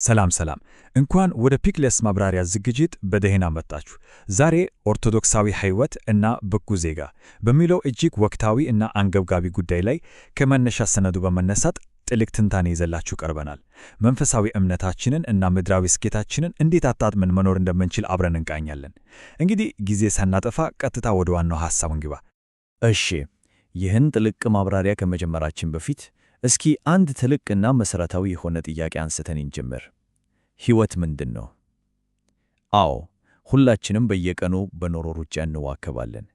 ሰላም ሰላም እንኳን ወደ ፒክለስ ማብራሪያ ዝግጅት በደህና መጣችሁ። ዛሬ ኦርቶዶክሳዊ ሕይወት እና በጎ ዜጋ በሚለው እጅግ ወቅታዊ እና አንገብጋቢ ጉዳይ ላይ ከመነሻ ሰነዱ በመነሳት ጥልቅ ትንታኔ ይዘላችሁ ቀርበናል። መንፈሳዊ እምነታችንን እና ምድራዊ ስኬታችንን እንዴት አጣጥመን መኖር እንደምንችል አብረን እንቃኛለን። እንግዲህ ጊዜ ሳናጠፋ ቀጥታ ወደ ዋናው ሐሳብ እንግባ። እሺ፣ ይህን ጥልቅ ማብራሪያ ከመጀመራችን በፊት እስኪ አንድ ትልቅና መሠረታዊ የሆነ ጥያቄ አንስተን እንጀምር። ሕይወት ምንድን ነው? አዎ፣ ሁላችንም በየቀኑ በኑሮ ሩጫ እንዋከባለን።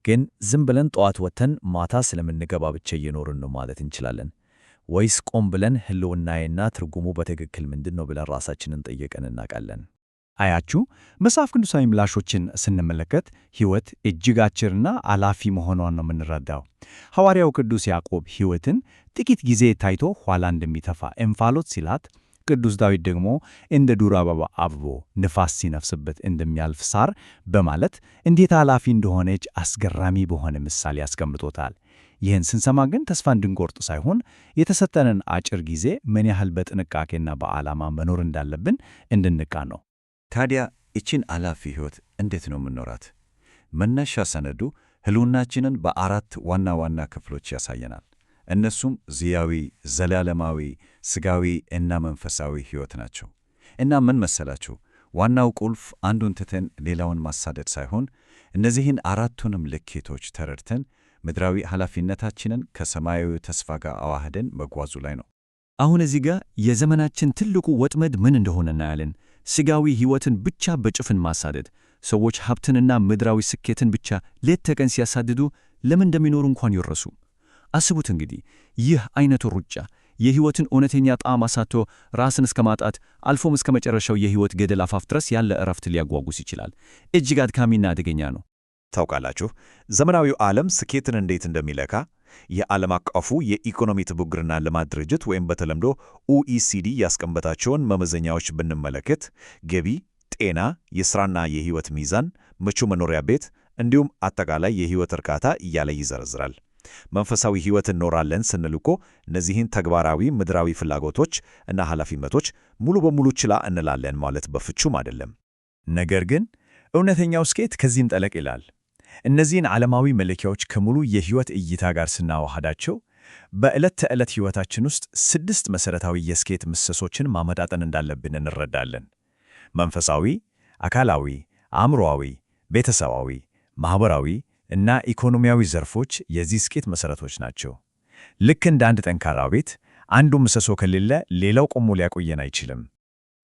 ግን ዝም ብለን ጠዋት ወጥተን ማታ ስለምንገባ ብቻ እየኖርን ነው ማለት እንችላለን? ወይስ ቆም ብለን ሕልውናዬና ትርጉሙ በትክክል ምንድን ነው ብለን ራሳችንን ጠይቀን እናውቃለን? አያችሁ፣ መጽሐፍ ቅዱሳዊ ምላሾችን ስንመለከት ሕይወት እጅግ አጭርና አላፊ መሆኗን ነው የምንረዳው። ሐዋርያው ቅዱስ ያዕቆብ ሕይወትን ጥቂት ጊዜ ታይቶ ኋላ እንደሚተፋ እንፋሎት ሲላት፣ ቅዱስ ዳዊት ደግሞ እንደ ዱር አበባ አብቦ ንፋስ ሲነፍስበት እንደሚያልፍ ሳር በማለት እንዴት አላፊ እንደሆነች አስገራሚ በሆነ ምሳሌ ያስቀምጦታል። ይህን ስንሰማ ግን ተስፋ እንድንቆርጥ ሳይሆን የተሰጠንን አጭር ጊዜ ምን ያህል በጥንቃቄና በዓላማ መኖር እንዳለብን እንድንቃ ነው። ታዲያ ይችን አላፊ ሕይወት እንዴት ነው የምንኖራት? መነሻ ሰነዱ ሕልውናችንን በአራት ዋና ዋና ክፍሎች ያሳየናል። እነሱም ዚያዊ፣ ዘላለማዊ፣ ሥጋዊ እና መንፈሳዊ ሕይወት ናቸው። እና ምን መሰላችሁ? ዋናው ቁልፍ አንዱን ትተን ሌላውን ማሳደድ ሳይሆን እነዚህን አራቱንም ልኬቶች ተረድተን ምድራዊ ኃላፊነታችንን ከሰማያዊ ተስፋ ጋር አዋህደን መጓዙ ላይ ነው። አሁን እዚህ ጋር የዘመናችን ትልቁ ወጥመድ ምን እንደሆነ እናያለን። ሥጋዊ ሕይወትን ብቻ በጭፍን ማሳደድ። ሰዎች ሀብትንና ምድራዊ ስኬትን ብቻ ሌት ተቀን ሲያሳድዱ ለምን እንደሚኖሩ እንኳን ይረሱ። አስቡት እንግዲህ ይህ አይነቱ ሩጫ የሕይወትን እውነተኛ ጣዕም አሳጥቶ ራስን እስከ ማጣት አልፎም እስከ መጨረሻው የሕይወት ገደል አፋፍ ድረስ ያለ ዕረፍት ሊያጓጉስ ይችላል። እጅግ አድካሚና አደገኛ ነው። ታውቃላችሁ፣ ዘመናዊው ዓለም ስኬትን እንዴት እንደሚለካ የዓለም አቀፉ የኢኮኖሚ ትብብርና ልማት ድርጅት ወይም በተለምዶ ኦኢሲዲ ያስቀመጣቸውን መመዘኛዎች ብንመለከት ገቢ፣ ጤና፣ የሥራና የሕይወት ሚዛን፣ ምቹ መኖሪያ ቤት እንዲሁም አጠቃላይ የሕይወት እርካታ እያለ ይዘረዝራል። መንፈሳዊ ሕይወት እንኖራለን ስንል እኮ እነዚህን ተግባራዊ ምድራዊ ፍላጎቶች እና ኃላፊነቶች ሙሉ በሙሉ ችላ እንላለን ማለት በፍጹም አይደለም። ነገር ግን እውነተኛው ስኬት ከዚህም ጠለቅ ይላል። እነዚህን ዓለማዊ መለኪያዎች ከሙሉ የሕይወት እይታ ጋር ስናዋሃዳቸው በዕለት ተዕለት ሕይወታችን ውስጥ 6 መሠረታዊ የስኬት ምሰሶችን ማመጣጠን እንዳለብን እንረዳለን። መንፈሳዊ፣ አካላዊ፣ አእምሮአዊ፣ ቤተሰባዊ፣ ማኅበራዊ እና ኢኮኖሚያዊ ዘርፎች የዚህ ስኬት መሠረቶች ናቸው። ልክ እንደ አንድ ጠንካራ ቤት አንዱ ምሰሶ ከሌለ ሌላው ቆሞ ሊያቆየን አይችልም።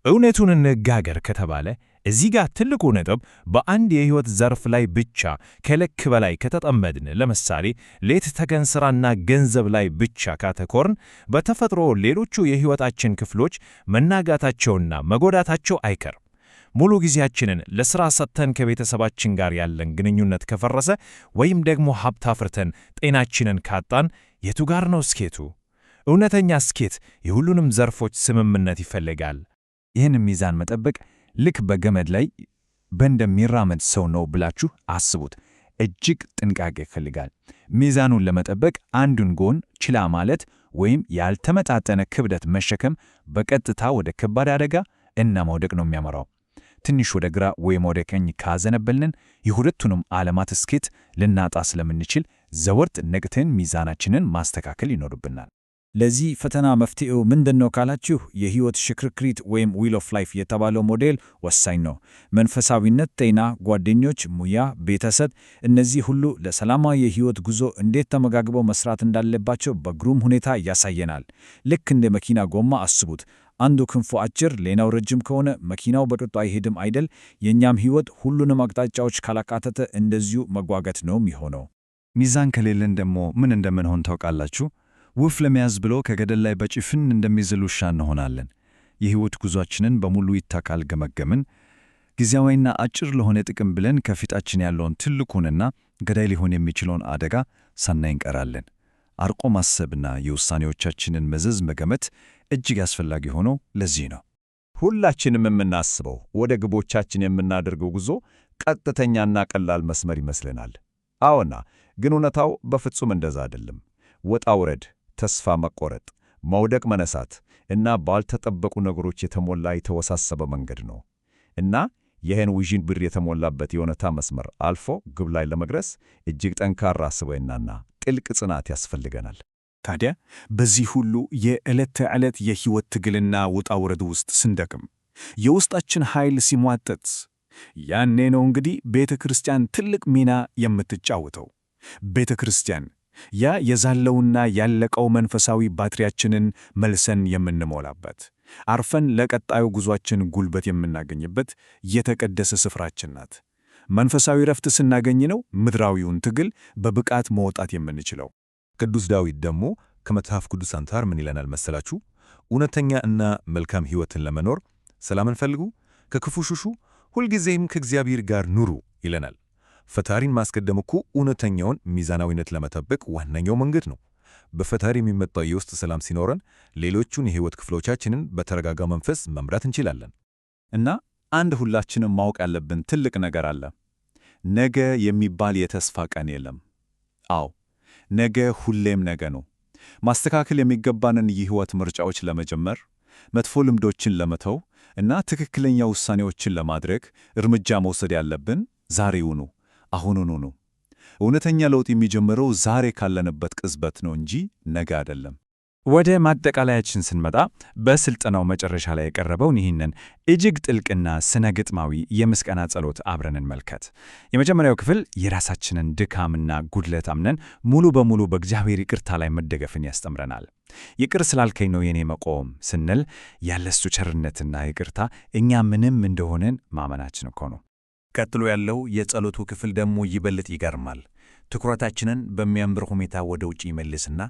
እውነቱን እንጋገር ከተባለ እዚህ ጋር ትልቁ ነጥብ በአንድ የሕይወት ዘርፍ ላይ ብቻ ከልክ በላይ ከተጠመድን፣ ለምሳሌ ሌት ተቀን ሥራና ገንዘብ ላይ ብቻ ካተኮርን፣ በተፈጥሮ ሌሎቹ የሕይወታችን ክፍሎች መናጋታቸውና መጎዳታቸው አይቀርም። ሙሉ ጊዜያችንን ለሥራ ሰጥተን ከቤተሰባችን ጋር ያለን ግንኙነት ከፈረሰ፣ ወይም ደግሞ ሀብት አፍርተን ጤናችንን ካጣን የቱ ጋር ነው ስኬቱ? እውነተኛ ስኬት የሁሉንም ዘርፎች ስምምነት ይፈልጋል። ይህን ሚዛን መጠበቅ ልክ በገመድ ላይ እንደሚራመድ ሰው ነው ብላችሁ አስቡት። እጅግ ጥንቃቄ ይፈልጋል። ሚዛኑን ለመጠበቅ አንዱን ጎን ችላ ማለት ወይም ያልተመጣጠነ ክብደት መሸከም በቀጥታ ወደ ከባድ አደጋ እና መውደቅ ነው የሚያመራው። ትንሽ ወደ ግራ ወይም ወደ ቀኝ ካዘነበልን የሁለቱንም ዓለማት ስኬት ልናጣ ስለምንችል ዘወትር ነቅተን ሚዛናችንን ማስተካከል ይኖርብናል። ለዚህ ፈተና መፍትሄው ምንድነው ካላችሁ፣ የሕይወት ሽክርክሪት ወይም ዊል ኦፍ ላይፍ የተባለው ሞዴል ወሳኝ ነው። መንፈሳዊነት፣ ጤና፣ ጓደኞች፣ ሙያ፣ ቤተሰብ፣ እነዚህ ሁሉ ለሰላማዊ የሕይወት ጉዞ እንዴት ተመጋግበው መስራት እንዳለባቸው በግሩም ሁኔታ ያሳየናል። ልክ እንደ መኪና ጎማ አስቡት። አንዱ ክንፉ አጭር ሌላው ረጅም ከሆነ መኪናው በቅጡ አይሄድም አይደል? የእኛም ሕይወት ሁሉንም አቅጣጫዎች ካላካተተ እንደዚሁ መጓገት ነው የሚሆነው። ሚዛን ከሌለን ደግሞ ምን እንደምንሆን ታውቃላችሁ? ወፍ ለመያዝ ብሎ ከገደል ላይ በጭፍን እንደሚዝል ውሻ እንሆናለን። የሕይወት ጉዟችንን በሙሉ ይታካል ገመገምን። ጊዜያዊና አጭር ለሆነ ጥቅም ብለን ከፊታችን ያለውን ትልቁንና ገዳይ ሊሆን የሚችለውን አደጋ ሳናይ እንቀራለን። አርቆ ማሰብና የውሳኔዎቻችንን መዘዝ መገመት እጅግ አስፈላጊ ሆኖ ለዚህ ነው። ሁላችንም የምናስበው ወደ ግቦቻችን የምናደርገው ጉዞ ቀጥተኛና ቀላል መስመር ይመስለናል። አዎና፣ ግን እውነታው በፍጹም እንደዛ አይደለም። ወጣ ውረድ፣ ተስፋ መቆረጥ፣ መውደቅ፣ መነሳት እና ባልተጠበቁ ነገሮች የተሞላ የተወሳሰበ መንገድ ነው እና ይህን ውዥንብር የተሞላበት የእውነታ መስመር አልፎ ግብ ላይ ለመድረስ እጅግ ጠንካራ ስብዕናና ጥልቅ ጽናት ያስፈልገናል። ታዲያ በዚህ ሁሉ የዕለት ተዕለት የሕይወት ትግልና ውጣ ውረድ ውስጥ ስንደክም፣ የውስጣችን ኃይል ሲሟጠጥ፣ ያኔ ነው እንግዲህ ቤተ ክርስቲያን ትልቅ ሚና የምትጫወተው። ቤተ ክርስቲያን ያ የዛለውና ያለቀው መንፈሳዊ ባትሪያችንን መልሰን የምንሞላበት፣ አርፈን ለቀጣዩ ጉዟችን ጉልበት የምናገኝበት የተቀደሰ ስፍራችን ናት። መንፈሳዊ ረፍት ስናገኝ ነው ምድራዊውን ትግል በብቃት መውጣት የምንችለው። ቅዱስ ዳዊት ደግሞ ከመጽሐፍ ቅዱስ አንጻር ምን ይለናል መሰላችሁ? እውነተኛ እና መልካም ሕይወትን ለመኖር ሰላምን ፈልጉ፣ ከክፉ ሽሹ፣ ሁልጊዜም ከእግዚአብሔር ጋር ኑሩ ይለናል። ፈጣሪን ማስቀደም እኮ እውነተኛውን ሚዛናዊነት ለመጠበቅ ዋነኛው መንገድ ነው። በፈጣሪ የሚመጣው የውስጥ ሰላም ሲኖረን ሌሎቹን የሕይወት ክፍሎቻችንን በተረጋጋ መንፈስ መምራት እንችላለን። እና አንድ ሁላችንም ማወቅ ያለብን ትልቅ ነገር አለ። ነገ የሚባል የተስፋ ቀን የለም። አዎ ነገ ሁሌም ነገ ነው። ማስተካከል የሚገባንን የሕይወት ምርጫዎች ለመጀመር፣ መጥፎ ልምዶችን ለመተው እና ትክክለኛ ውሳኔዎችን ለማድረግ እርምጃ መውሰድ ያለብን ዛሬውኑ፣ አሁኑኑ ነው። እውነተኛ ለውጥ የሚጀምረው ዛሬ ካለንበት ቅጽበት ነው እንጂ ነገ አይደለም። ወደ ማጠቃለያችን ስንመጣ በስልጠናው መጨረሻ ላይ የቀረበውን ይህንን እጅግ ጥልቅና ስነ ግጥማዊ የምስጋና ጸሎት አብረን እንመልከት። የመጀመሪያው ክፍል የራሳችንን ድካምና ጉድለት አምነን ሙሉ በሙሉ በእግዚአብሔር ይቅርታ ላይ መደገፍን ያስተምረናል። ይቅር ስላልከኝ ነው የኔ መቆም ስንል ያለሱ ቸርነትና ይቅርታ እኛ ምንም እንደሆነን ማመናችን እኮ ነው። ቀጥሎ ያለው የጸሎቱ ክፍል ደግሞ ይበልጥ ይገርማል። ትኩረታችንን በሚያምር ሁኔታ ወደ ውጭ ይመልስና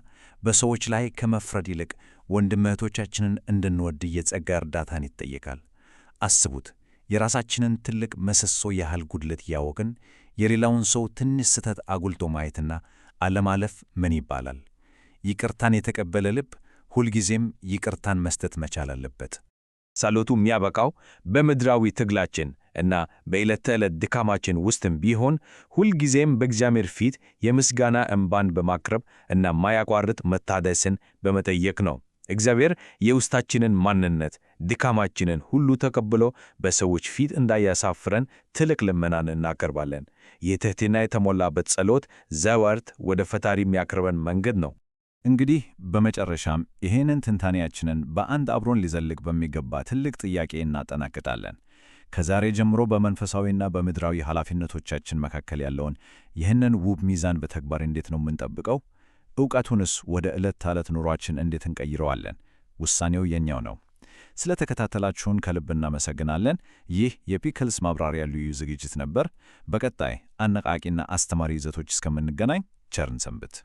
በሰዎች ላይ ከመፍረድ ይልቅ ወንድም እህቶቻችንን እንድንወድ የጸጋ እርዳታን ይጠየቃል። አስቡት፣ የራሳችንን ትልቅ ምሰሶ ያህል ጉድለት እያወቅን የሌላውን ሰው ትንሽ ስህተት አጉልቶ ማየትና አለማለፍ ምን ይባላል? ይቅርታን የተቀበለ ልብ ሁልጊዜም ይቅርታን መስጠት መቻል አለበት። ጸሎቱ የሚያበቃው በምድራዊ ትግላችን እና በዕለት ተዕለት ድካማችን ውስጥም ቢሆን ሁልጊዜም በእግዚአብሔር ፊት የምስጋና እንባን በማቅረብ እና ማያቋርጥ መታደስን በመጠየቅ ነው። እግዚአብሔር የውስጣችንን ማንነት፣ ድካማችንን ሁሉ ተቀብሎ በሰዎች ፊት እንዳያሳፍረን ትልቅ ልመናን እናቀርባለን። የትሕትና የተሞላበት ጸሎት ዘወትር ወደ ፈጣሪ የሚያቀርበን መንገድ ነው። እንግዲህ በመጨረሻም ይህንን ትንታኔያችንን በአንድ አብሮን ሊዘልቅ በሚገባ ትልቅ ጥያቄ እናጠናቅቃለን። ከዛሬ ጀምሮ በመንፈሳዊና በምድራዊ ኃላፊነቶቻችን መካከል ያለውን ይህንን ውብ ሚዛን በተግባር እንዴት ነው የምንጠብቀው? ዕውቀቱንስ ወደ ዕለት ተዕለት ኑሯችን እንዴት እንቀይረዋለን? ውሳኔው የኛው ነው። ስለተከታተላችሁን ከልብ እናመሰግናለን። ይህ የፒክልስ ማብራሪያ ልዩ ዝግጅት ነበር። በቀጣይ አነቃቂና አስተማሪ ይዘቶች እስከምንገናኝ ቸርን ሰንብት።